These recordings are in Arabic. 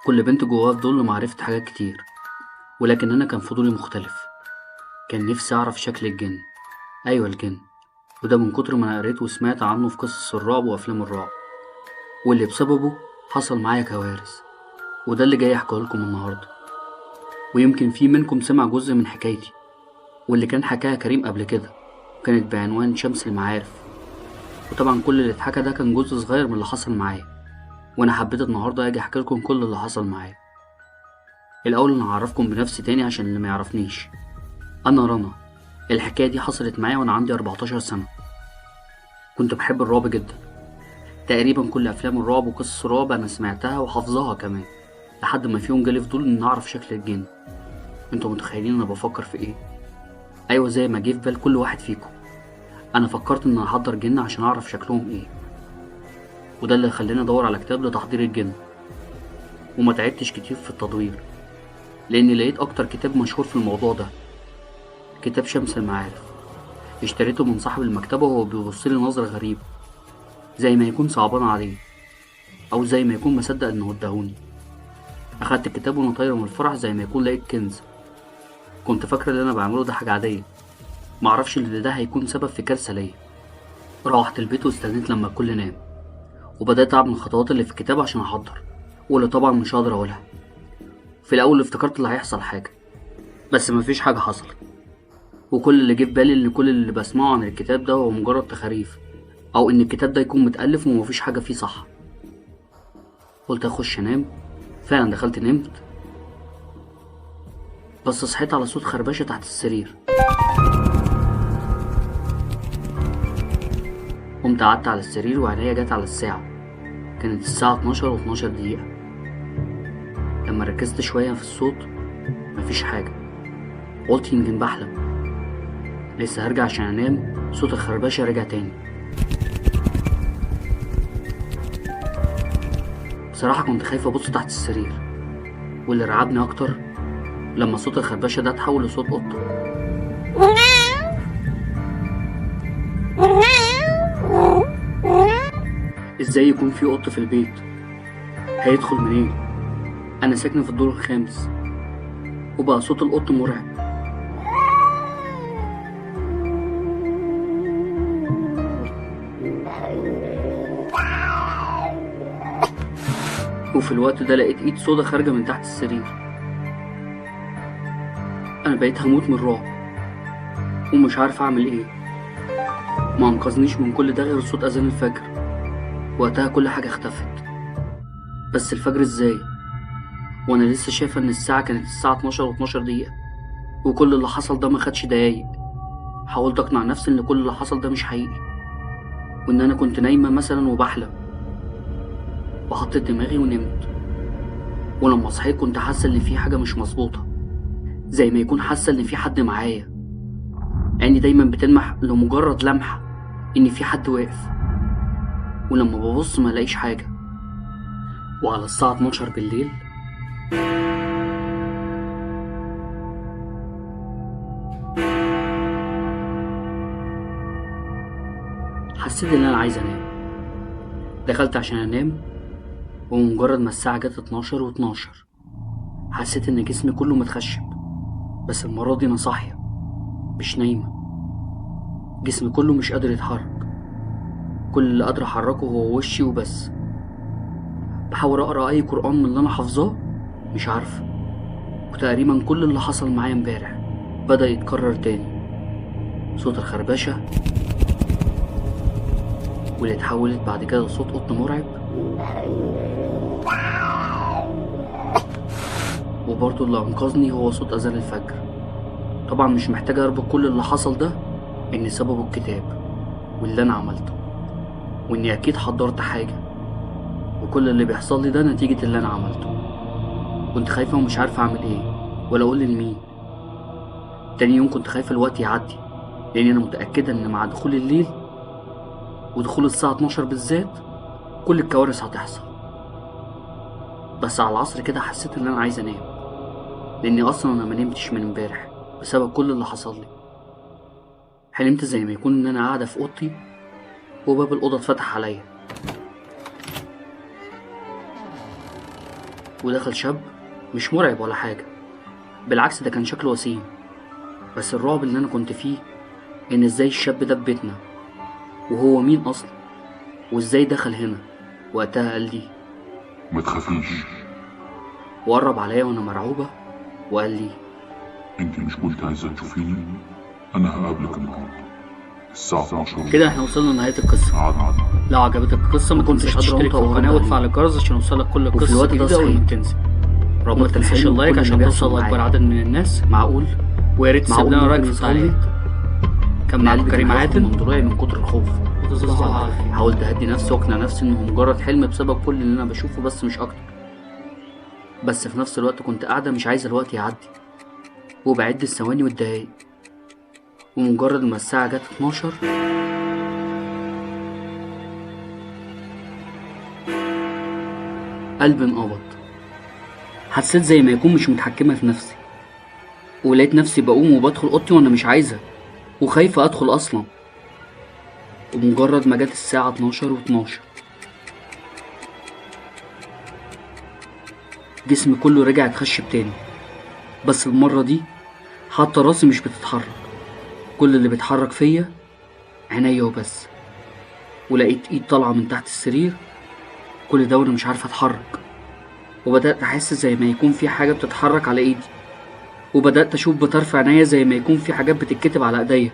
كل بنت جواها فضول لمعرفة حاجات كتير، ولكن أنا كان فضولي مختلف. كان نفسي أعرف شكل الجن. أيوة الجن، وده من كتر ما أنا قريت وسمعت عنه في قصص الرعب وأفلام الرعب، واللي بسببه حصل معايا كوارث. وده اللي جاي أحكيهولكم النهاردة. ويمكن في منكم سمع جزء من حكايتي، واللي كان حكاها كريم قبل كده، وكانت بعنوان شمس المعارف. وطبعا كل اللي اتحكى ده كان جزء صغير من اللي حصل معايا، وأنا حبيت النهاردة أجي أحكيلكم كل اللي حصل معايا. الأول أنا هعرفكم بنفسي تاني عشان اللي ما يعرفنيش. أنا رنا. الحكاية دي حصلت معايا وأنا عندي 14 سنة. كنت بحب الرعب جدا، تقريبا كل أفلام الرعب وقصص الرعب أنا سمعتها وحافظاها كمان، لحد ما في يوم جالي فضول إن أعرف شكل الجن. انتوا متخيلين أنا بفكر في إيه؟ أيوة، زي ما جه في بال كل واحد فيكم، أنا فكرت إن أحضر جن عشان أعرف شكلهم إيه. وده اللي خلاني أدور على كتاب لتحضير الجن. وما تعبتش كتير في التدوير، لأني لقيت أكتر كتاب مشهور في الموضوع ده، كتاب شمس المعارف. اشتريته من صاحب المكتبة وهو بيبصلي نظرة غريبة، زي ما يكون صعبان عليه، أو زي ما يكون مصدق إنه اداهوني. أخدت الكتاب وأنا طايرة من الفرح زي ما يكون لقيت كنز. كنت فاكرة اللي أنا بعمله ده حاجة عادية، معرفش إن ده هيكون سبب في كارثة ليا. روحت البيت واستنيت لما الكل نام، وبدأت أعمل الخطوات اللي في الكتاب عشان أحضر، واللي طبعا مش هقدر أقولها. في الأول افتكرت اللي هيحصل حاجة، بس مفيش حاجة حصلت. وكل اللي جه في بالي إن كل اللي بسمعه عن الكتاب ده هو مجرد تخاريف، أو إن الكتاب ده يكون متألف ومفيش حاجة فيه صح. قلت أخش أنام. فعلا دخلت نمت، بس صحيت على صوت خربشة تحت السرير. قمت قعدت على السرير وعينيا جت على الساعة، كانت الساعة 12 و12 دقيقة. لما ركزت شوية في الصوت مفيش حاجة، قلت يمكن بحلم. لسه هرجع عشان انام، صوت الخربشة رجع تاني. بصراحة كنت خايفة ابص تحت السرير، واللي رعبني اكتر لما صوت الخربشة ده اتحول لصوت قطة. ازاي يكون في قط في البيت؟ هيدخل منين؟ انا ساكنة في الدور الخامس، وبقى صوت القط مرعب. وفي الوقت ده لقيت ايد سودا خارجة من تحت السرير. انا بقيت هموت من الرعب ومش عارف اعمل ايه. ما انقذنيش من كل ده غير صوت اذان الفجر. وقتها كل حاجة اختفت. بس الفجر ازاي وانا لسه شايفة ان الساعة كانت الساعة 12 و12 دقيقة، وكل اللي حصل ده ما خدش دقايق. حاولت اقنع نفسي ان كل اللي حصل ده مش حقيقي، وان انا كنت نايمة مثلا وبحلم. وحطيت دماغي ونمت. ولما صحيت كنت حاسة ان في حاجة مش مظبوطة، زي ما يكون حاسة ان في حد معايا. عيني دايما بتلمح لمجرد لمحة ان في حد واقف، ولما ببص ما لاقيش حاجة. وعلى الساعة 12 بالليل حسيت ان انا عايز انام. دخلت عشان انام، ومجرد ما الساعة جت 12 و12 حسيت ان جسمي كله متخشب. بس المرة دي انا صاحية مش نايمة. جسمي كله مش قادر يتحرك، كل اللي قادر احركه هو وشي وبس. بحاول اقرا اي قرآن من اللي انا حافظاه، مش عارفه. وتقريبا كل اللي حصل معايا امبارح بدأ يتكرر تاني. صوت الخربشة، واللي اتحولت بعد كده لصوت قط مرعب، وبرضه اللي انقذني هو صوت اذان الفجر. طبعا مش محتاج اربط كل اللي حصل ده ان سببه الكتاب واللي انا عملته، واني اكيد حضرت حاجة، وكل اللي بيحصل لي ده نتيجة اللي انا عملته. كنت خايفة ومش عارفة اعمل ايه ولا اقول لمين. تاني يوم كنت خايفة الوقت يعدي، لان انا متأكدة ان مع دخول الليل ودخول الساعة 12 بالذات كل الكوارث هتحصل. بس على العصر كده حسيت ان انا عايز انام، لاني اصلا انا منمتش من امبارح بسبب كل اللي حصل لي. حلمت زي ما يكون ان انا قاعدة في اوضتي وباب الاوضة اتفتح عليا. ودخل شاب مش مرعب ولا حاجة، بالعكس ده كان شكله وسيم. بس الرعب اللي أنا كنت فيه إن إزاي الشاب ده في بيتنا، وهو مين أصلا، وإزاي دخل هنا. وقتها قال لي ما تخافيش، وقرب عليا وأنا مرعوبة وقال لي انت مش كنت عايزة تشوفيني؟ أنا هقابلك النهاردة الساعة 12. كده احنا وصلنا لنهاية القصة. لو عجبتك القصة ما تنساش تشترك في القناة وتفعل الجرس عشان يوصلك كل قصة جديدة أول ما تنزل. ما تنساش اللايك عشان توصل لأكبر عدد من الناس. معقول؟ ويا ريت تسيب لنا رأيك في التعليق. كان معاكم كريم عادل من ضلوعي من كتر الخوف. حاولت أهدي نفسي وأقنع نفسي إنه مجرد حلم بسبب كل اللي أنا بشوفه بس مش أكتر. بس في نفس الوقت كنت قاعدة مش عايزة الوقت يعدي وبعد الثواني والدقايق، ومجرد ما الساعة جت 12 قلبي انقبض. حسيت زي ما يكون مش متحكمة في نفسي، ولقيت نفسي بقوم وبدخل اوضتي وانا مش عايزة وخايفة ادخل اصلا. ومجرد ما جت الساعة 12:12 جسمي كله رجع اتخشب تاني، بس المرة دي حتى راسي مش بتتحرك، كل اللي بيتحرك فيا عينيا وبس. ولقيت ايد طالعة من تحت السرير، كل ده وانا مش عارفة اتحرك. وبدأت احس زي ما يكون في حاجة بتتحرك على ايدي، وبدأت اشوف بطرف عينيا زي ما يكون في حاجات بتتكتب على ايديا،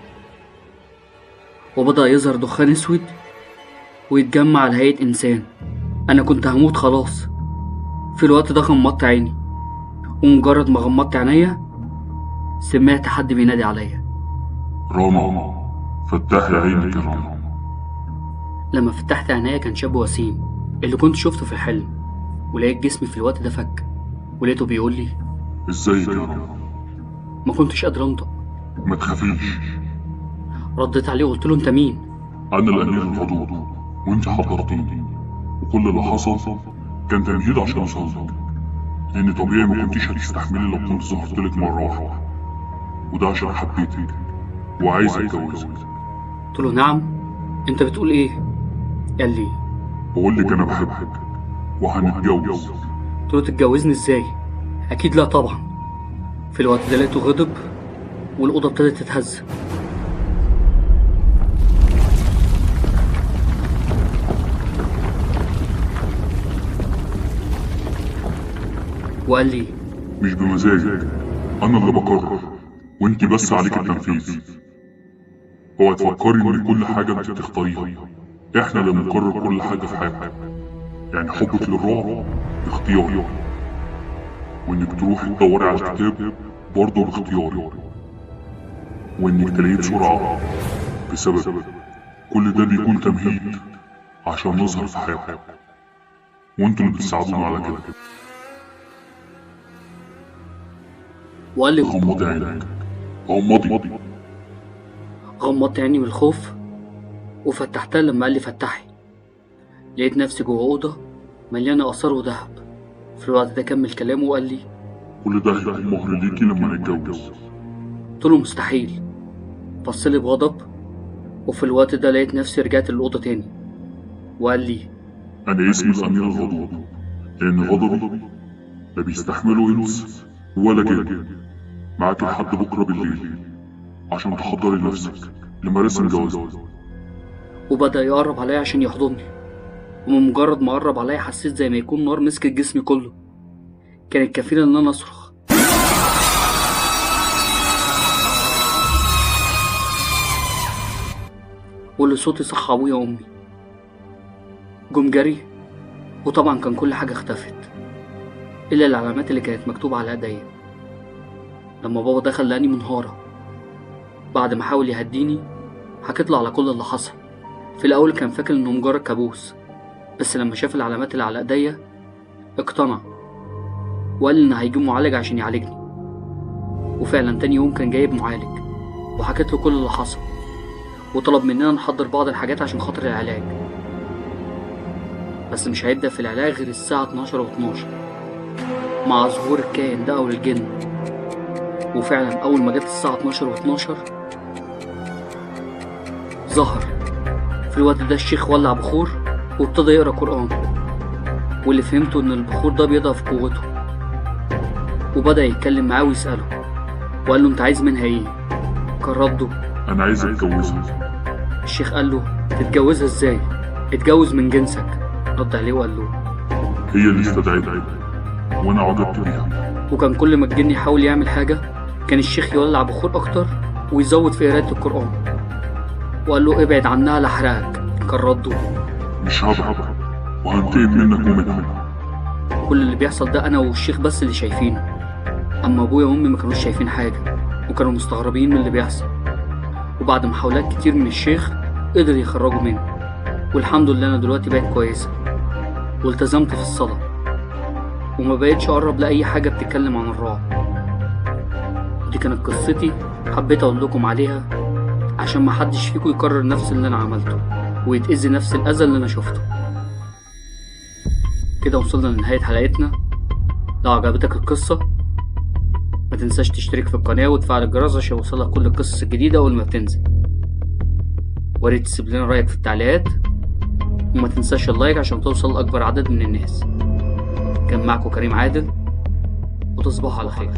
وبدأ يظهر دخان اسود ويتجمع على هيئة انسان. انا كنت هموت خلاص. في الوقت ده غمضت عيني، ومجرد ما غمضت عينيا سمعت حد بينادي عليا. رنا، فتحي عينك يا رنا. لما فتحت عينيا كان شاب وسيم اللي كنت شفته في الحلم، ولقيت جسمي في الوقت ده فك، ولقيته بيقول لي ازيك يا رنا؟ ما كنتش قادر انطق. ما تخافيش. رديت عليه وقلت له انت مين؟ انا الامير الغضوض، وانت حضرتيني، وكل اللي حصل كان تمهيد عشان اوصلك، لان طبيعي ما كنتيش هتستحملي لو كنت ظهرتلك مره واحده، وده عشان حبيتك وعايز اتجوزك. قلت له نعم، انت بتقول ايه؟ قال لي بقول لك انا بحبك وهنتجوز. قلت له تتجوزني ازاي؟ اكيد لا طبعا. في الوقت ده لقيته غضب والاوضه ابتدت تتهز. وقال لي مش بمزاجك، انا اللي بقرر وانت بس عليك التنفيذ. اوعي تفكري ان كل حاجه انت بتختاريها، احنا اللي بنقرر كل حاجه في حياتك. يعني حبك للرعب اختياري، وانك تروحي تدوري على الكتاب برضه باختياري، وانك تلاقيه بسرعه بسبب كل ده بيكون تمهيد عشان نظهر في حياتك، وانتوا اللي بتساعدونا على كده. وقال لي غمضي عينك، غمضي. غمضت عيني من الخوف وفتحتها لما قال لي فتحي. لقيت نفسي جوه اوضه مليانه اثار وذهب. في الوقت ده كمل كلامه وقال لي كل ده هيكون مهر ليكي لما نتجوز. قلت له مستحيل. بصلي بغضب، وفي الوقت ده لقيت نفسي رجعت للأوضة تاني. وقال لي أنا اسمي الأمير الغضوض، لأن غضبي لا بيستحمله إنس ولا جن. معاك لحد بكرة بالليل عشان تحضري نفسك لمراسم جوازك. وبدأ يقرب عليا عشان يحضني، ومن مجرد ما قرب عليا حسيت زي ما يكون نار مسكت جسمي كله، كانت كفيلة إن أنا أصرخ. واللي صوتي صح أبويا وأمي جم جري، وطبعا كان كل حاجة اختفت إلا العلامات اللي كانت مكتوبة على ايديا. لما بابا دخل لقاني منهارة. بعد ما حاول يهديني حكيت له على كل اللي حصل. في الأول كان فاكر إنه مجرد كابوس، بس لما شاف العلامات اللي على ايديا اقتنع وقال إن هيجيب معالج عشان يعالجني. وفعلا تاني يوم كان جايب معالج، وحكيت له كل اللي حصل، وطلب مننا نحضر بعض الحاجات عشان خاطر العلاج، بس مش هيبدأ في العلاج غير الساعة 12:12 مع ظهور الكائن ده أو الجن. وفعلا أول ما جت الساعة 12:12 ظهر. في الوقت ده الشيخ ولع بخور وابتدى يقرأ قرآن، واللي فهمته إن البخور ده بيضعف قوته. وبدأ يتكلم معاه ويسأله، وقال له: أنت عايز منها إيه؟ كان رده: انا عايز اتجوزها. الشيخ قال له: تتجوزها إزاي؟ اتجوز من جنسك. رد عليه وقال له: هي اللي استدعتني وانا عجبت بيها. وكان كل ما الجن يحاول يعمل حاجة كان الشيخ يولع بخور أكتر ويزود في قراءة القرآن، وقال له: ابعد عنها لأحرقك. كان رده: مش هبعد وهنتقم منك ومنها. كل اللي بيحصل ده أنا والشيخ بس اللي شايفينه، أما أبويا وأمي ما كانوش شايفين حاجة وكانوا مستغربين من اللي بيحصل. وبعد محاولات كتير من الشيخ قدر يخرجوا منه، والحمد لله أنا دلوقتي بقيت كويسة والتزمت في الصلاة وما بقيتش أقرب لأي حاجة بتتكلم عن الرعب. ودي كانت قصتي، حبيت أقول لكم عليها عشان محدش فيكم يكرر نفس اللي أنا عملته ويتأذي نفس الأذى اللي أنا شفته. كده وصلنا لنهاية حلقتنا. لو عجبتك القصة ما تنساش تشترك في القناة وتفعل الجرس عشان يوصلك كل القصص الجديدة أول ما بتنزل، وريت تسيب لنا رأيك في التعليقات، وما تنساش اللايك عشان توصل لأكبر عدد من الناس. كان معكم كريم عادل، وتصبحوا على خير.